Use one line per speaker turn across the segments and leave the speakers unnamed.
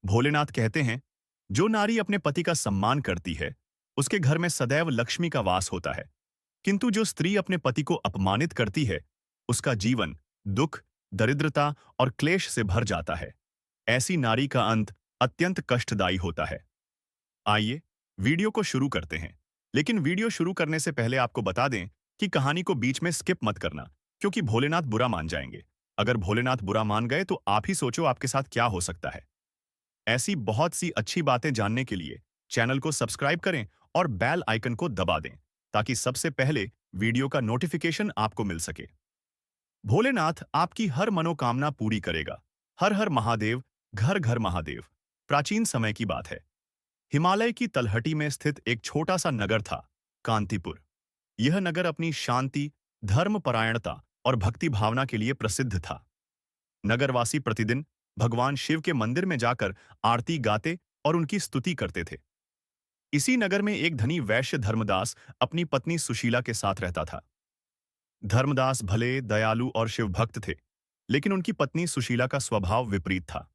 भोलेनाथ कहते हैं, जो नारी अपने पति का सम्मान करती है, उसके घर में सदैव लक्ष्मी का वास होता है। किंतु जो स्त्री अपने पति को अपमानित करती है, उसका जीवन दुख, दरिद्रता और क्लेश से भर जाता है। ऐसी नारी का अंत अत्यंत कष्टदायी होता है। आइए, वीडियो को शुरू करते हैं। लेकिन वीडियो शुरू करने से पहले आपको बता दें कि कहानी को बीच में स्किप मत करना, क्योंकि भोलेनाथ बुरा मान जाएंगे। अगर भोलेनाथ बुरा मान गए तो आप ही सोचो आपके साथ क्या हो सकता है। ऐसी बहुत सी अच्छी बातें जानने के लिए चैनल को सब्सक्राइब करें और बेल आइकन को दबा दें, ताकि सबसे पहले वीडियो का नोटिफिकेशन आपको मिल सके। भोलेनाथ आपकी हर मनोकामना पूरी करेगा। हर हर महादेव, घर घर महादेव। प्राचीन समय की बात है। हिमालय की तलहटी में स्थित एक छोटा सा नगर था, कांतिपुर। यह नगर अपनी शांति, धर्मपरायणता और भक्ति भावना के लिए प्रसिद्ध था। नगरवासी प्रतिदिन भगवान शिव के मंदिर में जाकर आरती गाते और उनकी स्तुति करते थे। इसी नगर में एक धनी वैश्य धर्मदास अपनी पत्नी सुशीला के साथ रहता था। धर्मदास भले, दयालु और शिव भक्त थे, लेकिन उनकी पत्नी सुशीला का स्वभाव विपरीत था।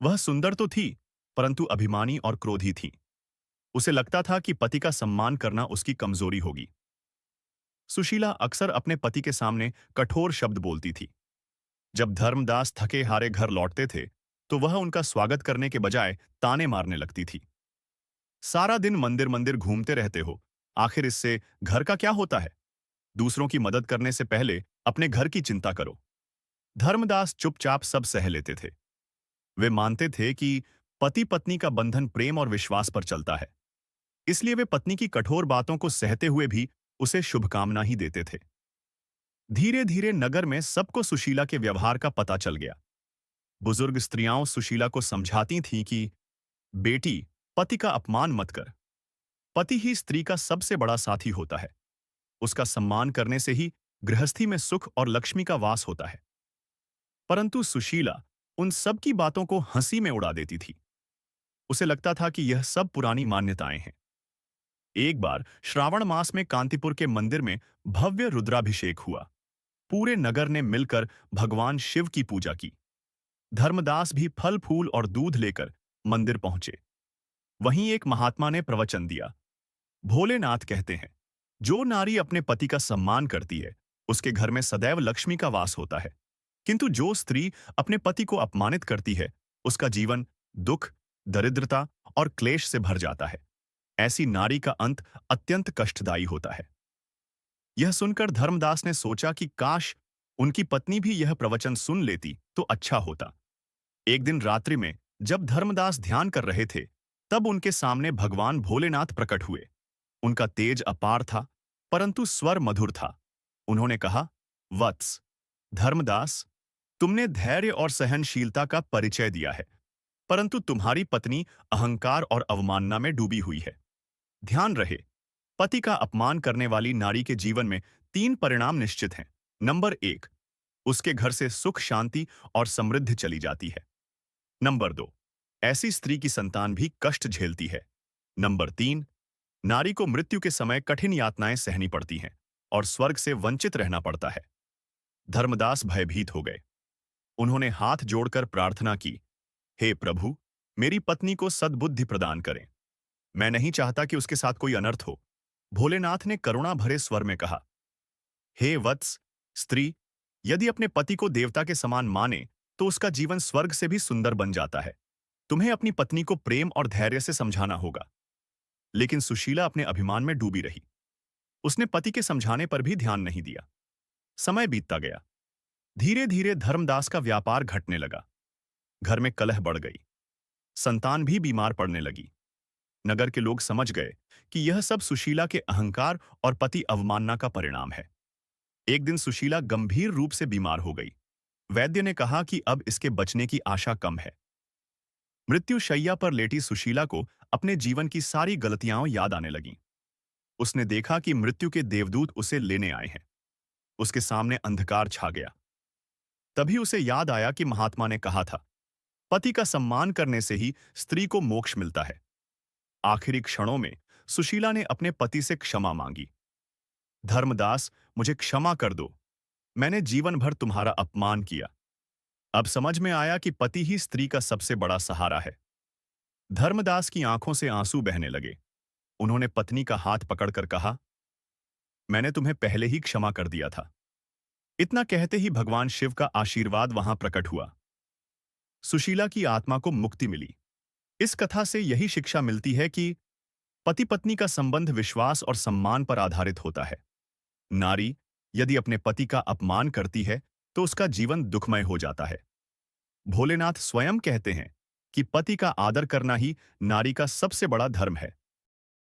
वह सुंदर तो थी, परंतु अभिमानी और क्रोधी थी। उसे लगता था कि पति का सम्मान करना उसकी कमजोरी होगी। सुशीला अक्सर अपने पति के सामने कठोर शब्द बोलती थी। जब धर्मदास थके हारे घर लौटते थे, तो वह उनका स्वागत करने के बजाय ताने मारने लगती थी। सारा दिन मंदिर मंदिर घूमते रहते हो, आखिर इससे घर का क्या होता है? दूसरों की मदद करने से पहले अपने घर की चिंता करो। धर्मदास चुपचाप सब सह लेते थे। वे मानते थे कि पति पत्नी का बंधन प्रेम और विश्वास पर चलता है। इसलिए वे पत्नी की कठोर बातों को सहते हुए भी उसे शुभकामना ही देते थे। धीरे धीरे नगर में सबको सुशीला के व्यवहार का पता चल गया। बुजुर्ग स्त्रियां सुशीला को समझाती थीं कि बेटी, पति का अपमान मत कर। पति ही स्त्री का सबसे बड़ा साथी होता है। उसका सम्मान करने से ही गृहस्थी में सुख और लक्ष्मी का वास होता है। परंतु सुशीला उन सब की बातों को हंसी में उड़ा देती थी। उसे लगता था कि यह सब पुरानी मान्यताएं हैं। एक बार श्रावण मास में कांतिपुर के मंदिर में भव्य रुद्राभिषेक हुआ। पूरे नगर ने मिलकर भगवान शिव की पूजा की। धर्मदास भी फल फूल और दूध लेकर मंदिर पहुंचे। वहीं एक महात्मा ने प्रवचन दिया। भोलेनाथ कहते हैं, जो नारी अपने पति का सम्मान करती है, उसके घर में सदैव लक्ष्मी का वास होता है। किंतु जो स्त्री अपने पति को अपमानित करती है, उसका जीवन दुख, दरिद्रता और क्लेश से भर जाता है। ऐसी नारी का अंत अत्यंत कष्टदायी होता है। यह सुनकर धर्मदास ने सोचा कि काश उनकी पत्नी भी यह प्रवचन सुन लेती तो अच्छा होता। एक दिन रात्रि में जब धर्मदास ध्यान कर रहे थे, तब उनके सामने भगवान भोलेनाथ प्रकट हुए। उनका तेज अपार था, परंतु स्वर मधुर था। उन्होंने कहा, वत्स, धर्मदास, तुमने धैर्य और सहनशीलता का परिचय दिया है, परंतु तुम्हारी पत्नी अहंकार और अवमानना में डूबी हुई है। ध्यान रहे, पति का अपमान करने वाली नारी के जीवन में 3 परिणाम निश्चित हैं। नंबर 1, उसके घर से सुख, शांति और समृद्धि चली जाती है। नंबर 2, ऐसी स्त्री की संतान भी कष्ट झेलती है। नंबर 3, नारी को मृत्यु के समय कठिन यातनाएं सहनी पड़ती हैं और स्वर्ग से वंचित रहना पड़ता है। धर्मदास भयभीत हो गए। उन्होंने हाथ जोड़कर प्रार्थना की, हे प्रभु, मेरी पत्नी को सद्बुद्धि प्रदान करें। मैं नहीं चाहता कि उसके साथ कोई अनर्थ हो। भोलेनाथ ने करुणा भरे स्वर में कहा, हे वत्स, स्त्री, यदि अपने पति को देवता के समान माने, तो उसका जीवन स्वर्ग से भी सुंदर बन जाता है। तुम्हें अपनी पत्नी को प्रेम और धैर्य से समझाना होगा। लेकिन सुशीला अपने अभिमान में डूबी रही। उसने पति के समझाने पर भी ध्यान नहीं दिया। समय बीतता गया। धीरे धीरे धर्मदास का व्यापार घटने लगा। घर में कलह बढ़ गई। संतान भी बीमार पड़ने लगी। नगर के लोग समझ गए कि यह सब सुशीला के अहंकार और पति अवमानना का परिणाम है। एक दिन सुशीला गंभीर रूप से बीमार हो गई। वैद्य ने कहा कि अब इसके बचने की आशा कम है। मृत्युशैया पर लेटी सुशीला को अपने जीवन की सारी गलतियां याद आने लगीं। उसने देखा कि मृत्यु के देवदूत उसे लेने आए हैं। उसके सामने अंधकार छा गया। तभी उसे याद आया कि महात्मा ने कहा था, पति का सम्मान करने से ही स्त्री को मोक्ष मिलता है। आखिरी क्षणों में सुशीला ने अपने पति से क्षमा मांगी। धर्मदास, मुझे क्षमा कर दो। मैंने जीवन भर तुम्हारा अपमान किया। अब समझ में आया कि पति ही स्त्री का सबसे बड़ा सहारा है। धर्मदास की आंखों से आंसू बहने लगे। उन्होंने पत्नी का हाथ पकड़कर कहा, मैंने तुम्हें पहले ही क्षमा कर दिया था। इतना कहते ही भगवान शिव का आशीर्वाद वहां प्रकट हुआ। सुशीला की आत्मा को मुक्ति मिली। इस कथा से यही शिक्षा मिलती है कि पति पत्नी का संबंध विश्वास और सम्मान पर आधारित होता है। नारी यदि अपने पति का अपमान करती है तो उसका जीवन दुखमय हो जाता है। भोलेनाथ स्वयं कहते हैं कि पति का आदर करना ही नारी का सबसे बड़ा धर्म है।